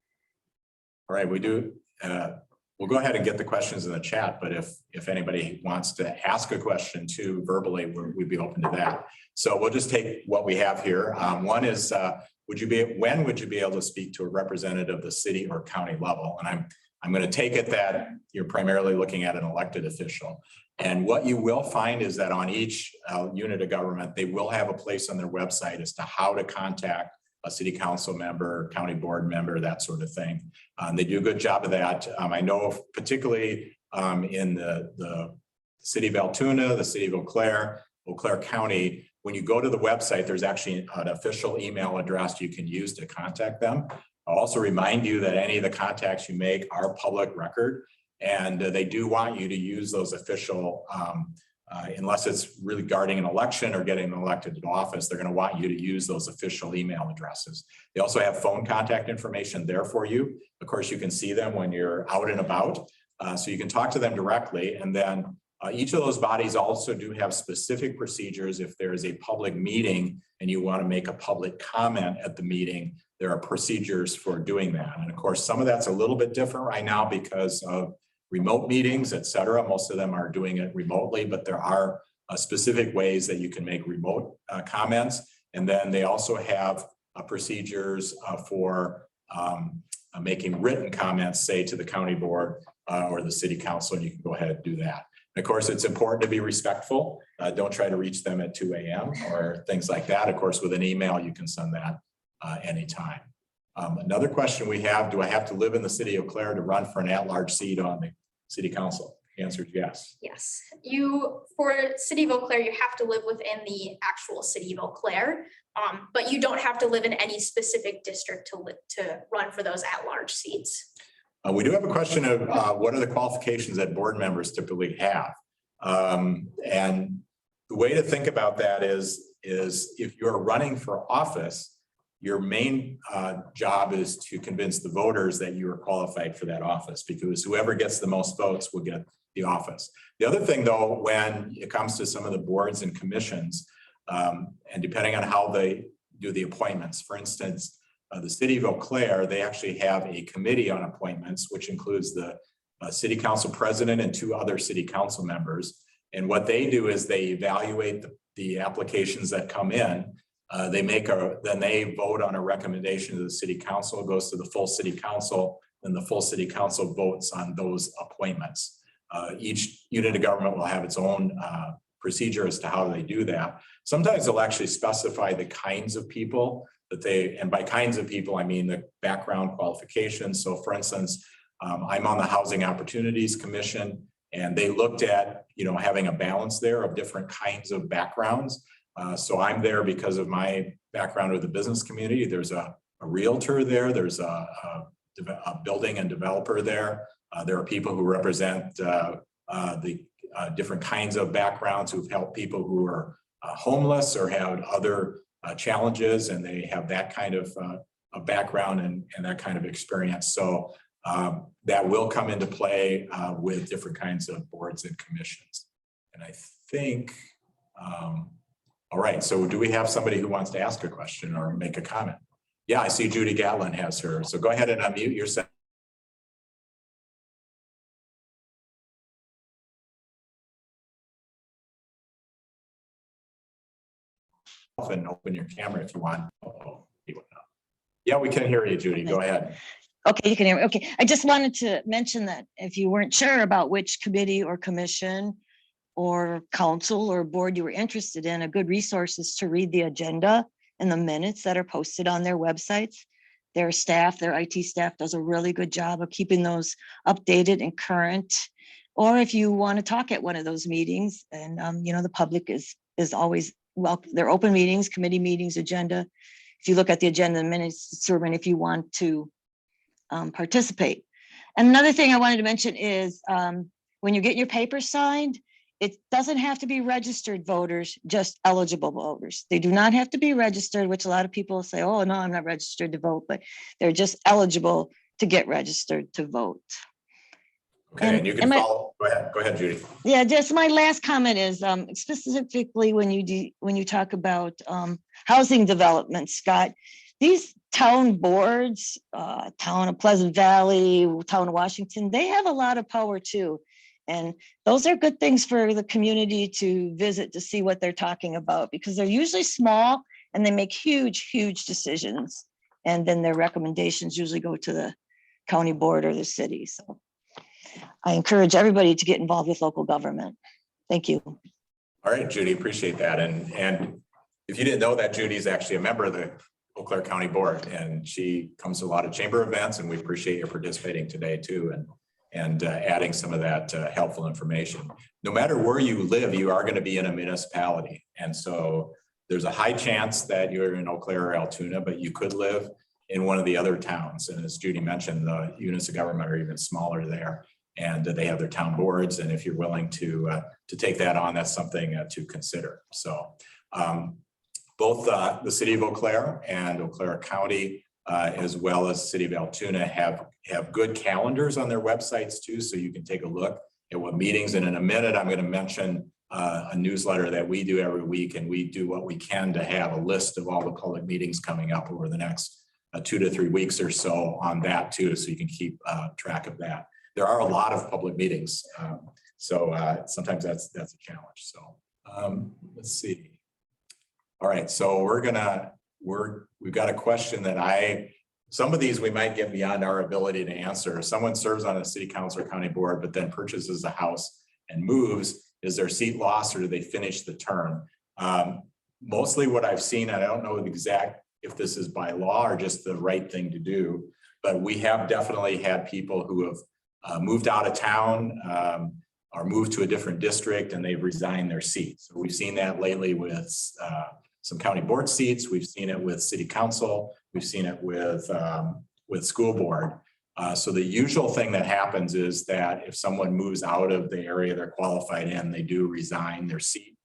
All right, we'll go ahead and get the questions in the chat, but if anybody wants to ask a question too verbally, we'd be open to that. So we'll just take what we have here. One is, when would you be able to speak to a representative of the city or county level? And I'm going to take it that you're primarily looking at an elected official. And what you will find is that on each unit of government, they will have a place on their website as to how to contact a city council member, county board member, that sort of thing. They do a good job of that. I know particularly in the city of Altoona, the city of Eau Claire County, when you go to the website, there's actually an official email address you can use to contact them. I'll also remind you that any of the contacts you make are public record, and they do want you to use those official, unless it's really regarding an election or getting elected to office, they're going to want you to use those official email addresses. They also have phone contact information there for you. Of course, you can see them when you're out and about, so you can talk to them directly. And then each of those bodies also do have specific procedures. If there is a public meeting and you want to make a public comment at the meeting, there are procedures for doing that. And of course, some of that's a little bit different right now because of remote meetings, et cetera. Most of them are doing it remotely, but there are specific ways that you can make remote comments. And then they also have procedures for making written comments, say to the county board or the city council, and you can go ahead and do that. And of course, it's important to be respectful. Don't try to reach them at 2 a.m. or things like that. Of course, with an email, you can send that anytime. Another question we have, do I have to live in the city of Eau Claire to run for an at-large seat on the city council? The answer is yes. Yes, for City of Eau Claire, you have to live within the actual City of Eau Claire, but you don't have to live in any specific district to run for those at-large seats. We do have a question of what are the qualifications that board members typically have? And the way to think about that is if you're running for office, your main job is to convince the voters that you are qualified for that office, because whoever gets the most votes will get the office. The other thing, though, when it comes to some of the boards and commissions, and depending on how they do the appointments, for instance, the City of Eau Claire, they actually have a committee on appointments, which includes the city council president and 2 other city council members. And what they do is they evaluate the applications that come in. Then they vote on a recommendation to the city council. It goes to the full city council, then the full city council votes on those appointments. Each unit of government will have its own procedure as to how they do that. Sometimes they'll actually specify the kinds of people that and by kinds of people, I mean the background qualifications. So for instance, I'm on the Housing Opportunities Commission, and they looked at, having a balance there of different kinds of backgrounds. So I'm there because of my background with the business community. There's a realtor there. There's a building and developer there. There are people who represent the different kinds of backgrounds who've helped people who are homeless or have other challenges, and they have that kind of a background and that kind of experience. So that will come into play with different kinds of boards and commissions. And I think, all right, so do we have somebody who wants to ask a question or make a comment? Yeah, I see Judy Gatlin has her. So go ahead and unmute yourself. And open your camera if you want. Yeah, we can hear you, Judy. Go ahead. Okay, you can hear me. Okay, I just wanted to mention that if you weren't sure about which committee or commission or council or board you were interested in, a good resource is to read the agenda and the minutes that are posted on their websites. Their staff, their IT staff does a really good job of keeping those updated and current. Or if you want to talk at one of those meetings, and the public is always welcome. They're open meetings, committee meetings, agenda. If you look at the agenda and minutes, determine if you want to participate. And another thing I wanted to mention is when you get your paper signed, it doesn't have to be registered voters, just eligible voters. They do not have to be registered, which a lot of people say, oh, no, I'm not registered to vote, but they're just eligible to get registered to vote. Okay, and you can follow. Go ahead, Judy. Yeah, just my last comment is specifically when you talk about housing development, Scott, these town boards, town of Pleasant Valley, town of Washington, they have a lot of power too. And those are good things for the community to visit to see what they're talking about, because they're usually small and they make huge, huge decisions. And then their recommendations usually go to the county board or the city. So I encourage everybody to get involved with local government. Thank you. All right, Judy, appreciate that. And if you didn't know that, Judy's actually a member of the Eau Claire County Board, and she comes to a lot of chamber events, and we appreciate your participating today too, and adding some of that helpful information. No matter where you live, you are going to be in a municipality. And so there's a high chance that you're in Eau Claire or Altoona, but you could live in one of the other towns. And as Judy mentioned, the units of government are even smaller there, and they have their town boards. And if you're willing to take that on, that's something to consider. So both the city of Eau Claire and Eau Claire County, as well as city of Altoona, have good calendars on their websites too, so you can take a look at what meetings. And in a minute, I'm going to mention a newsletter that we do every week, and we do what we can to have a list of all the public meetings coming up over the next 2 to 3 weeks or so on that too, so you can keep track of that. There are a lot of public meetings, so sometimes that's a challenge. So let's see. All right, so we've got a question that some of these we might get beyond our ability to answer. Someone serves on a city council or county board, but then purchases a house and moves. Is their seat lost, or do they finish the term? Mostly what I've seen, and I don't know if this is by law or just the right thing to do, but we have definitely had people who have moved out of town or moved to a different district and they've resigned their seat. So we've seen that lately with some county board seats. We've seen it with city council. We've seen it with school board. So the usual thing that happens is that if someone moves out of the area they're qualified in, they do resign their seat.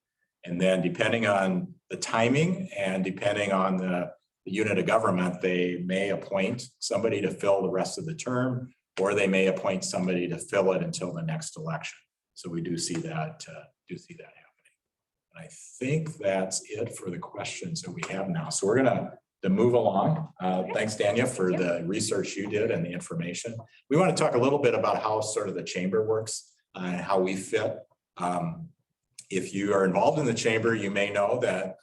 And then depending on the timing and depending on the unit of government, they may appoint somebody to fill the rest of the term, or they may appoint somebody to fill it until the next election. So we do see that happening. And I think that's it for the questions that we have now. So we're gonna move along. Thanks, Dania, for the research you did and the information. We want to talk a little bit about how sort of the chamber works and how we fit. If you are involved in the chamber, you may know that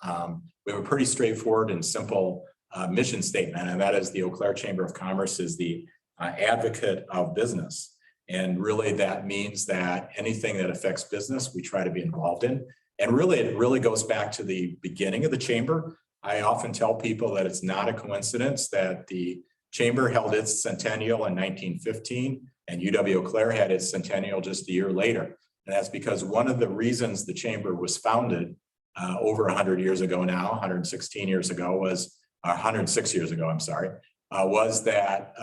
we have a pretty straightforward and simple mission statement, and that is the Eau Claire Chamber of Commerce is the advocate of business. And really that means that anything that affects business, we try to be involved in. And really, it really goes back to the beginning of the chamber. I often tell people that it's not a coincidence that the chamber held its centennial in 1915 and UW-Eau Claire had its centennial just a year later. And that's because one of the reasons the chamber was founded over 100 years ago now, 116 years ago was, 106 years ago, I'm sorry, was that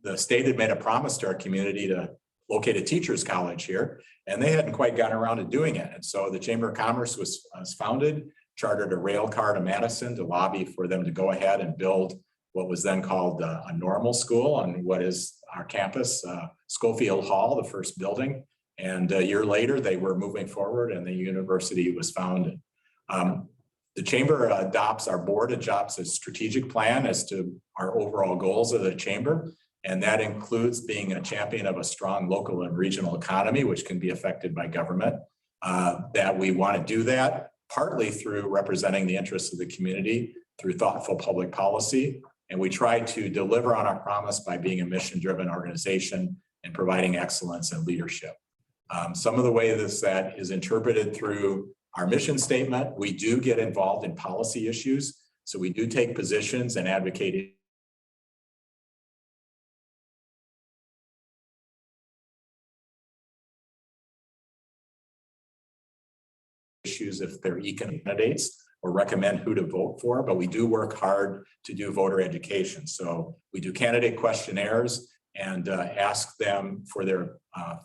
the state had made a promise to our community to locate a teachers college here, and they hadn't quite gotten around to doing it. And so the Chamber of Commerce was founded, chartered a rail car to Madison to lobby for them to go ahead and build what was then called a normal school on what is our campus, Schofield Hall, the first building. And a year later, they were moving forward and the university was founded. The chamber our board adopts a strategic plan as to our overall goals of the chamber. And that includes being a champion of a strong local and regional economy, which can be affected by government. That we want to do that partly through representing the interests of the community through thoughtful public policy. And we try to deliver on our promise by being a mission-driven organization and providing excellence and leadership. Some of the ways that is interpreted through our mission statement, we do get involved in policy issues. So we do take positions and advocate issues if they're economic candidates or recommend who to vote for, but we do work hard to do voter education. So we do candidate questionnaires and ask them for their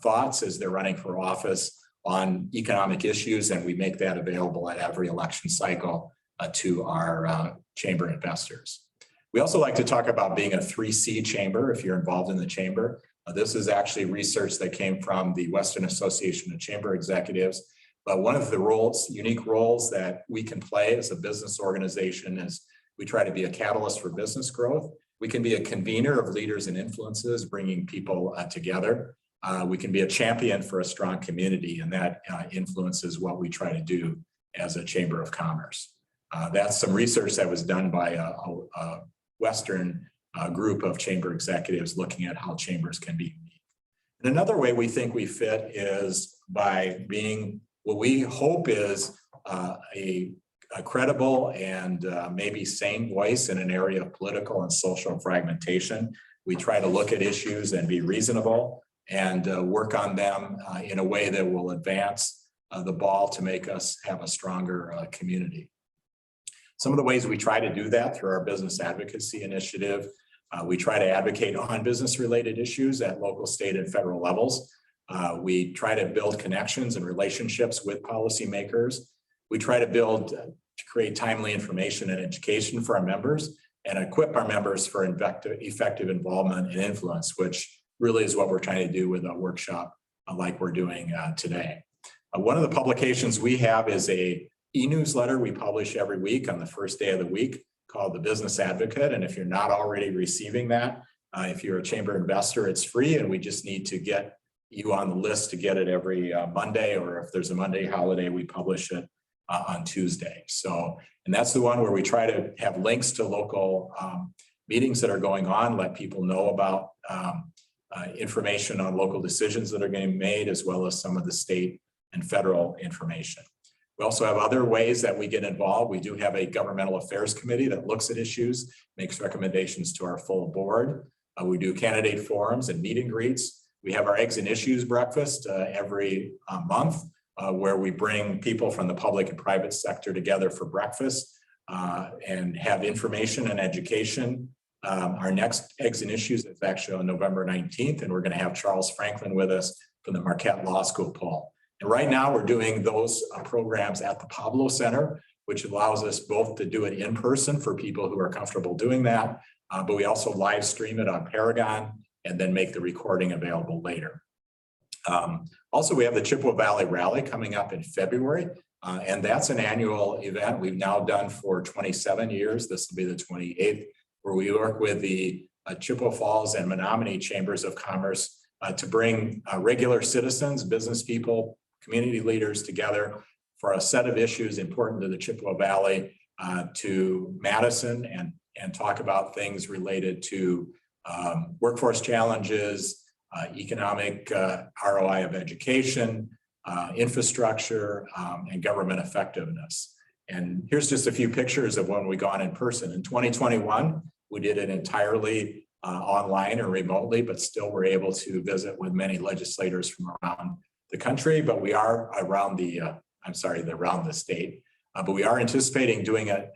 thoughts as they're running for office on economic issues, and we make that available at every election cycle to our chamber investors. We also like to talk about being a 3C chamber if you're involved in the chamber. This is actually research that came from the Western Association of Chamber Executives. But one of the unique roles that we can play as a business organization is we try to be a catalyst for business growth. We can be a convener of leaders and influences, bringing people together. We can be a champion for a strong community, and that influences what we try to do as a chamber of commerce. That's some research that was done by a Western group of chamber executives looking at how chambers can be unique. And another way we think we fit is by being what we hope is a credible and maybe sane voice in an area of political and social fragmentation. We try to look at issues and be reasonable and work on them in a way that will advance the ball to make us have a stronger community. Some of the ways we try to do that through our business advocacy initiative, we try to advocate on business related issues at local, state, and federal levels. We try to build connections and relationships with policymakers. We try to create timely information and education for our members and equip our members for effective involvement and influence, which really is what we're trying to do with a workshop like we're doing today. One of the publications we have is a e-newsletter we publish every week on the first day of the week called The Business Advocate. And if you're not already receiving that, if you're a chamber investor, it's free, and we just need to get you on the list to get it every Monday, or if there's a Monday holiday, we publish it on Tuesday. So, and that's the one where we try to have links to local meetings that are going on, let people know about information on local decisions that are getting made, as well as some of the state and federal information. We also have other ways that we get involved. We do have a governmental affairs committee that looks at issues, makes recommendations to our full board. We do candidate forums and meet and greets. We have our Eggs and Issues breakfast every month, where we bring people from the public and private sector together for breakfast and have information and education. Our next Eggs and Issues is actually on November 19th, and we're going to have Charles Franklin with us from the Marquette Law School poll. And right now we're doing those programs at the Pablo Center, which allows us both to do it in person for people who are comfortable doing that, but we also live stream it on Paragon and then make the recording available later. Also, we have the Chippewa Valley Rally coming up in February, and that's an annual event we've now done for 27 years. This will be the 28th, where we work with the Chippewa Falls and Menominee Chambers of Commerce to bring regular citizens, business people, community leaders together for a set of issues important to the Chippewa Valley to Madison and talk about things related to workforce challenges, economic ROI of education, infrastructure, and government effectiveness. And here's just a few pictures of when we gone in person. In 2021, we did it entirely online or remotely, but still were able to visit with many legislators from around the country, but we are around the, around the state. But we are anticipating doing it,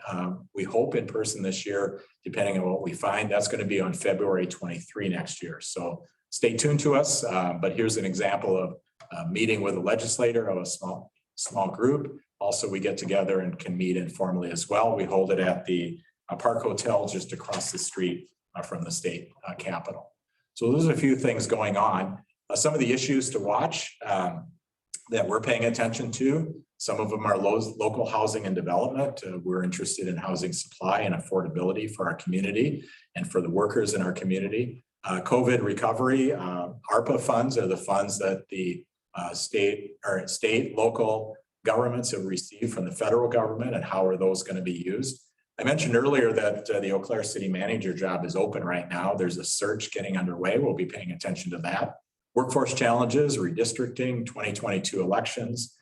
we hope in person this year, depending on what we find. That's going to be on February 23 next year. So stay tuned to us. But here's an example of a meeting with a legislator of a small group. Also, we get together and can meet informally as well. We hold it at the Park Hotel just across the street from the state capitol. So those are a few things going on. Some of the issues to watch that we're paying attention to. Some of them are local housing and development. We're interested in housing supply and affordability for our community and for the workers in our community. COVID recovery, ARPA funds are the funds that the state, local governments have received from the federal government, and how are those going to be used? I mentioned earlier that the Eau Claire City Manager job is open right now. There's a search getting underway. We'll be paying attention to that. Workforce challenges, redistricting, 2022 elections,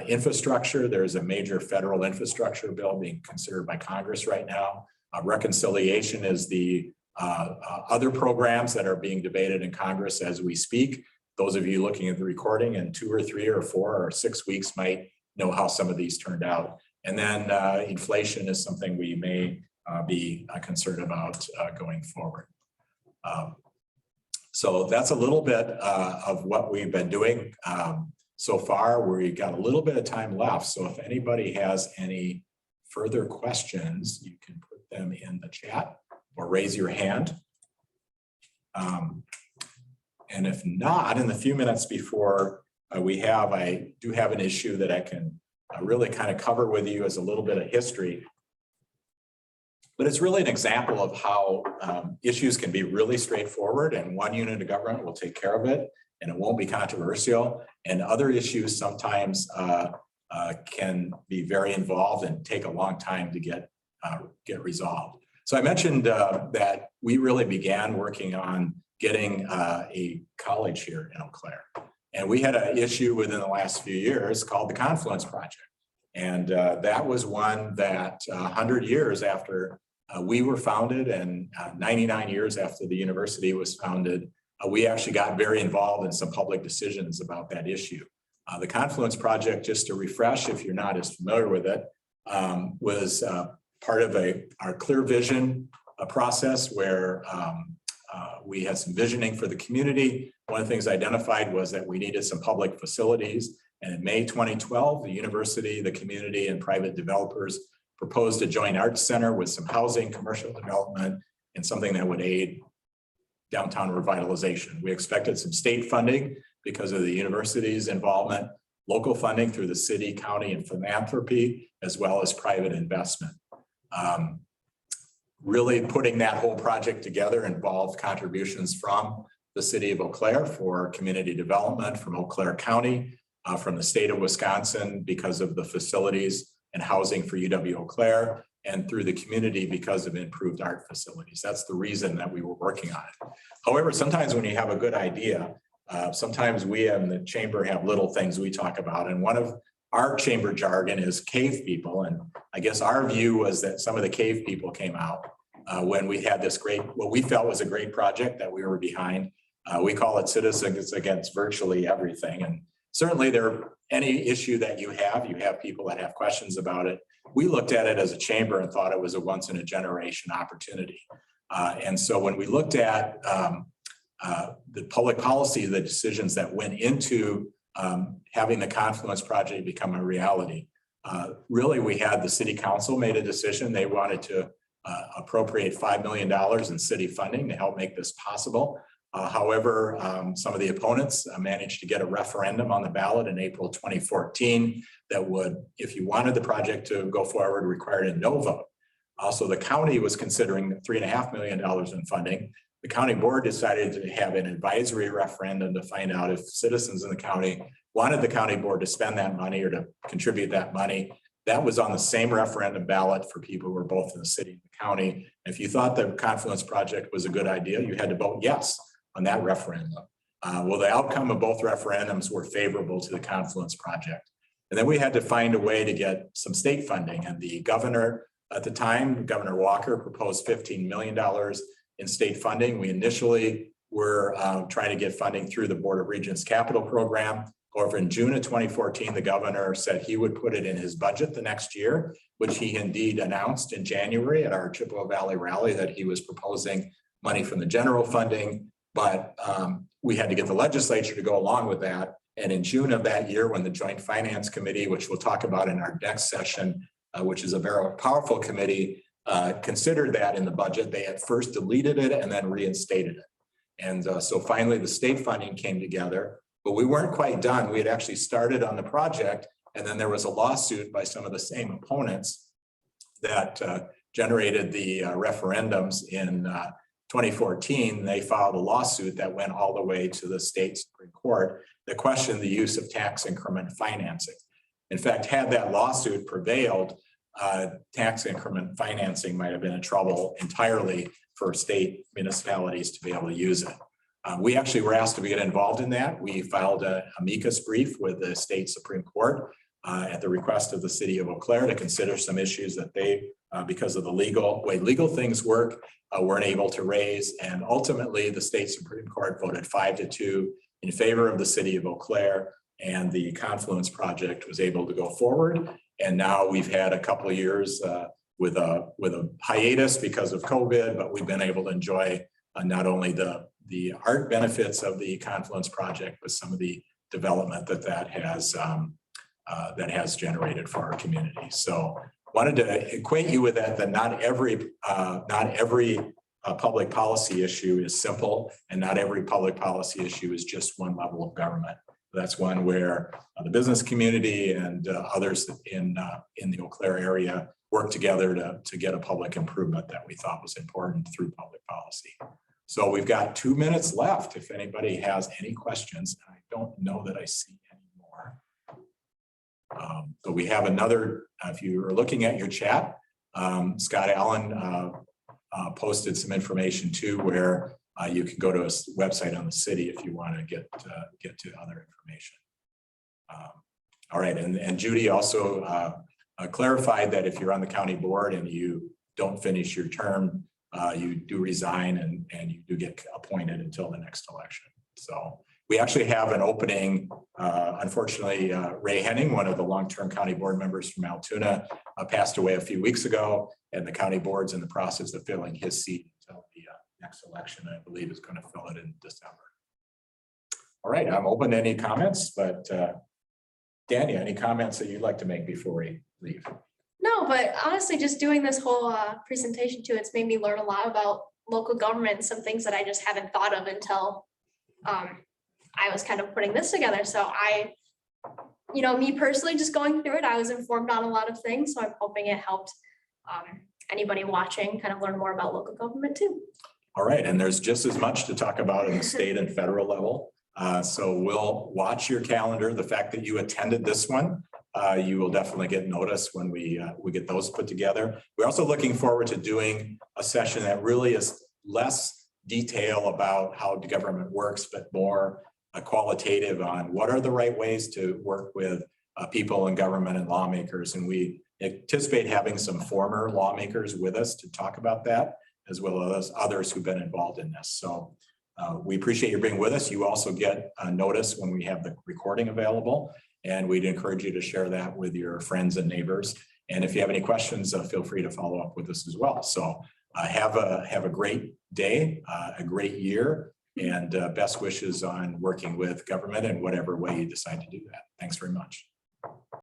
infrastructure. There's a major federal infrastructure bill being considered by Congress right now. Reconciliation is the other programs that are being debated in Congress as we speak. Those of you looking at the recording in 2 or 3 or 4 or 6 weeks might know how some of these turned out. And then inflation is something we may be concerned about going forward. So that's a little bit of what we've been doing so far. We've got a little bit of time left. So if anybody has any further questions, you can put them in the chat or raise your hand. And if not, in the few minutes before I do have an issue that I can really kind of cover with you as a little bit of history. But it's really an example of how issues can be really straightforward, and one unit of government will take care of it and it won't be controversial. And other issues sometimes can be very involved and take a long time to get resolved. So I mentioned that we really began working on getting a college here in Eau Claire. And we had an issue within the last few years called the Confluence Project. And that was one that 100 years after we were founded and 99 years after the university was founded, we actually got very involved in some public decisions about that issue. The Confluence Project, just to refresh if you're not as familiar with it, was part of our clear vision process where we had some visioning for the community. One of the things identified was that we needed some public facilities. And in May 2012, the university, the community, and private developers proposed a joint arts center with some housing, commercial development, and something that would aid downtown revitalization. We expected some state funding because of the university's involvement, local funding through the city, county, and philanthropy, as well as private investment. Really putting that whole project together involved contributions from the city of Eau Claire for community development, from Eau Claire County, from the state of Wisconsin because of the facilities and housing for UW Eau Claire, and through the community because of improved art facilities. That's the reason that we were working on it. However, sometimes when you have a good idea, sometimes we in the chamber have little things we talk about. And one of our chamber jargon is cave people. And I guess our view was that some of the cave people came out when we had this great, what we felt was a great project that we were behind. We call it Citizens Against Virtually Everything. And certainly any issue that you have people that have questions about it. We looked at it as a chamber and thought it was a once in a generation opportunity. And so when we looked at the public policy, the decisions that went into having the Confluence Project become a reality, really we had the city council made a decision. They wanted to appropriate $5 million in city funding to help make this possible. However, some of the opponents managed to get a referendum on the ballot in April 2014 that would, if you wanted the project to go forward, required a no vote. Also, the county was considering $3.5 million in funding. The county board decided to have an advisory referendum to find out if citizens in the county wanted the county board to spend that money or to contribute that money. That was on the same referendum ballot for people who were both in the city and the county. If you thought the Confluence Project was a good idea, you had to vote yes on that referendum. Well, the outcome of both referendums were favorable to the Confluence Project. And then we had to find a way to get some state funding. And the governor at the time, Governor Walker, proposed $15 million in state funding. We initially were trying to get funding through the Board of Regents Capital Program. However, in June of 2014, the governor said he would put it in his budget the next year, which he indeed announced in January at our Chippewa Valley rally that he was proposing money from the general funding. But we had to get the legislature to go along with that. And in June of that year, when the Joint Finance Committee, which we'll talk about in our next session, which is a very powerful committee, considered that in the budget, they at first deleted it and then reinstated it. And so finally the state funding came together, but we weren't quite done. We had actually started on the project, and then there was a lawsuit by some of the same opponents that generated the referendums in 2014. They filed a lawsuit that went all the way to the state Supreme Court that questioned the use of tax increment financing. In fact, had that lawsuit prevailed, tax increment financing might have been in trouble entirely for state municipalities to be able to use it. We actually were asked to get involved in that. We filed an amicus brief with the state Supreme Court at the request of the city of Eau Claire to consider some issues that they, because of the way legal things work, weren't able to raise. And ultimately, the state Supreme Court voted 5-2 in favor of the city of Eau Claire, and the Confluence Project was able to go forward. And now we've had a couple of years with a hiatus because of COVID, but we've been able to enjoy not only the art benefits of the Confluence Project, but some of the development that has generated for our community. So wanted to acquaint you with that not every public policy issue is simple, and not every public policy issue is just one level of government. That's one where the business community and others in the Eau Claire area work together to get a public improvement that we thought was important through public policy. So we've got 2 minutes left if anybody has any questions. I don't know that I see any more. So we have another, if you are looking at your chat, Scott Allen posted some information too, where you can go to a website on the city if you want to get to other information. All right, and Judy also clarified that if you're on the county board and you don't finish your term, you do resign and you do get appointed until the next election. So we actually have an opening. Unfortunately, Ray Henning, one of the long-term county board members from Altoona, passed away a few weeks ago, and the county board's in the process of filling his seat until the next election. I believe is going to fill it in December. All right, I'm open to any comments, but Dania, any comments that you'd like to make before we leave? No, but honestly, just doing this whole presentation too, it's made me learn a lot about local government and some things that I just haven't thought of until I was kind of putting this together. So me personally, just going through it, I was informed on a lot of things. So I'm hoping it helped anybody watching kind of learn more about local government too. All right, and there's just as much to talk about in the state and federal level. So we'll watch your calendar. The fact that you attended this one, you will definitely get notice when we get those put together. We're also looking forward to doing a session that really is less detail about how the government works, but more qualitative on what are the right ways to work with people in government and lawmakers. And we anticipate having some former lawmakers with us to talk about that, as well as others who've been involved in this. So We appreciate you being with us. You also get a notice when we have the recording available, and we'd encourage you to share that with your friends and neighbors. And if you have any questions, feel free to follow up with us as well. So have a great day, a great year, and best wishes on working with government in whatever way you decide to do that. Thanks very much.